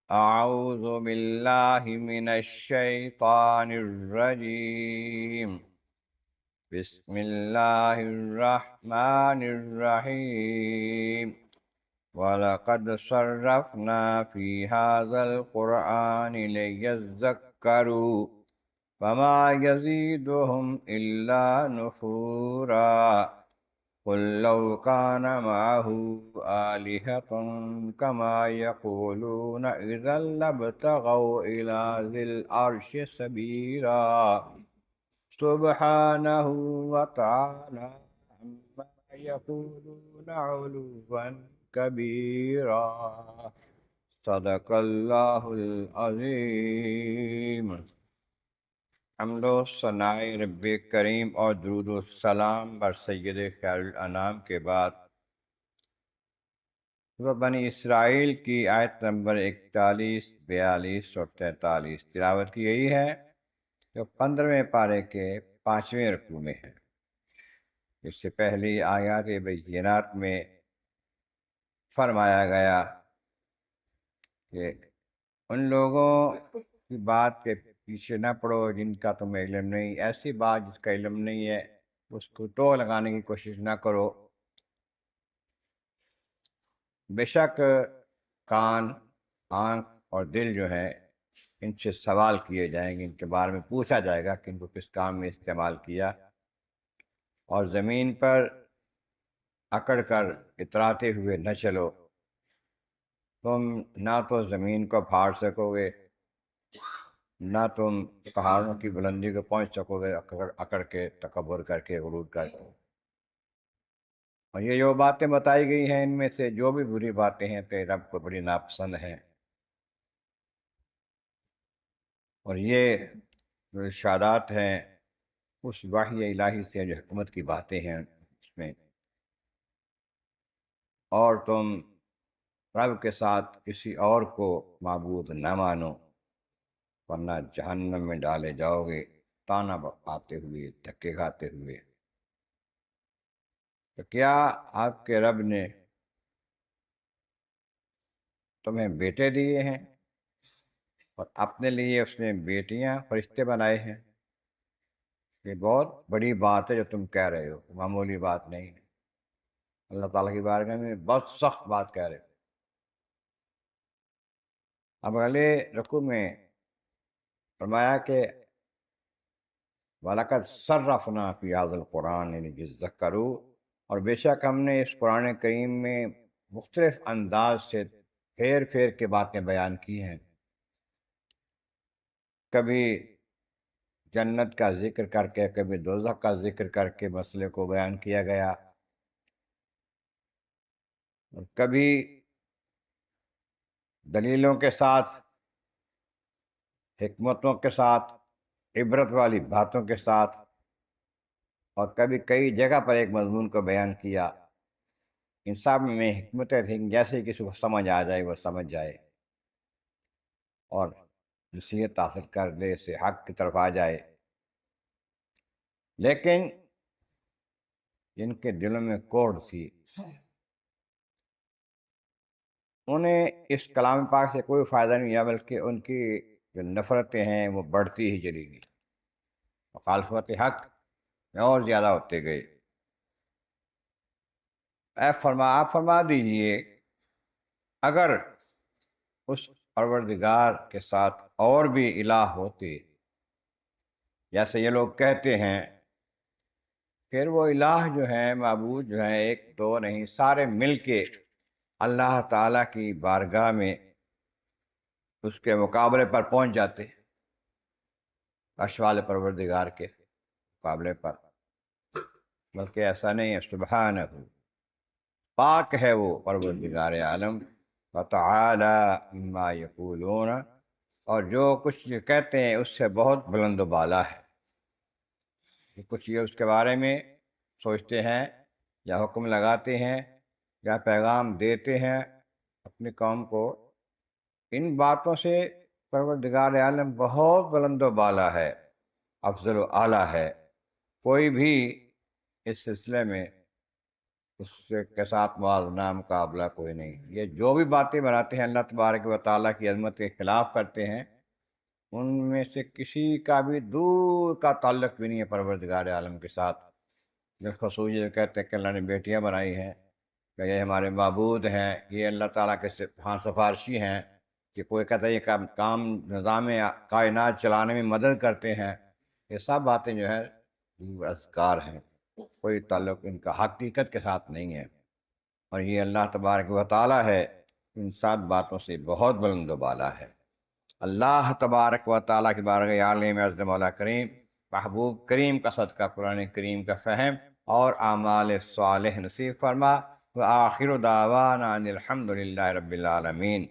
أعوذ بالله من الشيطان الرجيم. بسم الله الرحمن الرحيم. ولقد صرفنا في هذا القرآن ليذكروا فما يزيدهم إلا نفورا. قل لو كان معه آلهة كما يقولون إذا لابتغوا إلى ذي العرش سبيلا. سبحانه وتعالى عما يقولون علوا كبيرا. صدق اللہ العظیم. حمد و ثناء رب کریم اور درود و سلام بر سید خیر الانام کے بعد سورۃ بنی اسرائیل کی آیت نمبر 41، 42 اور 43 تلاوت کی گئی ہے، جو 15ویں پارے کے 5ویں رکوع میں ہے۔ اس سے پہلی آیات بینات میں فرمایا گیا کہ ان لوگوں کی بات کے پیچھے نہ پڑو جن کا تمہیں علم نہیں، ایسی بات جس کا علم نہیں ہے اس کو ٹو لگانے کی کوشش نہ کرو۔ بے شک کان، آنکھ اور دل جو ہے ان سے سوال کیے جائیں گے، ان کے بارے میں پوچھا جائے گا کہ ان کو کس کام میں استعمال کیا۔ اور زمین پر اکڑ کر اتراتے ہوئے نہ چلو، تم نہ تو زمین کو پھاڑ سکو گے، نہ تم پہاڑوں کی بلندی کو پہنچ سکو گے اکڑ کے، تکبر کر کے، غرور کر کے۔ اور یہ جو باتیں بتائی گئی ہیں ان میں سے جو بھی بری باتیں ہیں تیرے رب کو بڑی ناپسند ہیں۔ اور یہ جو ارشادات ہیں اس وحی الہی سے جو حکمت کی باتیں ہیں اس میں، اور تم رب کے ساتھ کسی اور کو معبود نہ مانو ورنہ جہنم میں ڈالے جاؤ گے تانا آتے ہوئے، دھکے کھاتے ہوئے۔ تو کیا آپ کے رب نے تمہیں بیٹے دیے ہیں اور اپنے لیے اس نے بیٹیاں فرشتے بنائے ہیں؟ یہ بہت بڑی بات ہے جو تم کہہ رہے ہو، معمولی بات نہیں ہے۔ اللہ تعالیٰ کی بارگاہ میں بہت سخت بات کہہ رہے ہو۔ اب اگلے رکوع میں فرمایا کہ وَلَقَدْ صَرَّفْنَا فِي هَذَا الْقُرْآنِ لِيَذَّكَّرُوا، اور بے شک ہم نے اس قرآن کریم میں مختلف انداز سے پھیر پھیر کے باتیں بیان کی ہیں۔ کبھی جنت کا ذکر کر کے، کبھی دوزخ کا ذکر کر کے مسئلے کو بیان کیا گیا، اور کبھی دلیلوں کے ساتھ، حکمتوں کے ساتھ، عبرت والی باتوں کے ساتھ، اور کبھی کئی جگہ پر ایک مضمون کو بیان کیا۔ ان سب میں حکمتیں تھیں، جیسے کسی کو سمجھ آ جائے وہ سمجھ جائے اور نصیحت حاصل کر لے، سے حق کی طرف آ جائے۔ لیکن جن کے دلوں میں کوڑ تھی انہیں اس کلام پاک سے کوئی فائدہ نہیں ہوا، بلکہ ان کی جو نفرتیں ہیں وہ بڑھتی ہی چلی گئی، مخالفت حق میں اور زیادہ ہوتے گئے۔ آپ فرما دیجئے اگر اس پروردگار کے ساتھ اور بھی الہ ہوتے، جیسے یہ لوگ کہتے ہیں، پھر وہ الہ جو ہیں، معبود جو ہیں، ایک دو نہیں، سارے مل کے اللہ تعالیٰ کی بارگاہ میں اس کے مقابلے پر پہنچ جاتے، عرش والے پروردگار کے مقابلے پر۔ بلکہ ایسا نہیں ہے، سبحانہ، پاک ہے وہ پروردگار عالم، وتعالی عما یقولون، اور جو کچھ یہ کہتے ہیں اس سے بہت بلند و بالا ہے۔ کچھ یہ اس کے بارے میں سوچتے ہیں یا حکم لگاتے ہیں یا پیغام دیتے ہیں اپنی قوم کو، ان باتوں سے پروردگار عالم بہت بلند و بالا ہے، افضل و اعلیٰ ہے۔ کوئی بھی اس سلسلے میں اس کے ساتھ موازنہ مقابلہ کوئی نہیں۔ یہ جو بھی باتیں بناتے ہیں اللہ تبارک و تعالیٰ کی عظمت کے خلاف کرتے ہیں، ان میں سے کسی کا بھی دور کا تعلق بھی نہیں ہے پروردگار عالم کے ساتھ۔ بالخصوص یہ کہتے ہیں کہ اللہ نے بیٹیاں بنائی ہیں، کہ یہ ہمارے معبود ہیں، یہ اللہ تعالیٰ کے ہاں سفارشی ہیں، کہ کوئی کہتا ہے یہ کام نظام کائنات چلانے میں مدد کرتے ہیں، یہ سب باتیں جو ہے اذکار ہیں، کوئی تعلق ان کا حقیقت کے ساتھ نہیں ہے۔ اور یہ اللہ تبارک و تعالیٰ ہے ان سب باتوں سے بہت بلند و بالا ہے۔ اللہ تبارک و تعالیٰ کی بارگاہ عالی میں عزت مولا کریم، محبوب کریم کا صدقہ قرآن کریم کا فہم اور اعمال صالح نصیب فرما۔ وآخر دعوانا ان الحمد للہ رب العالمین۔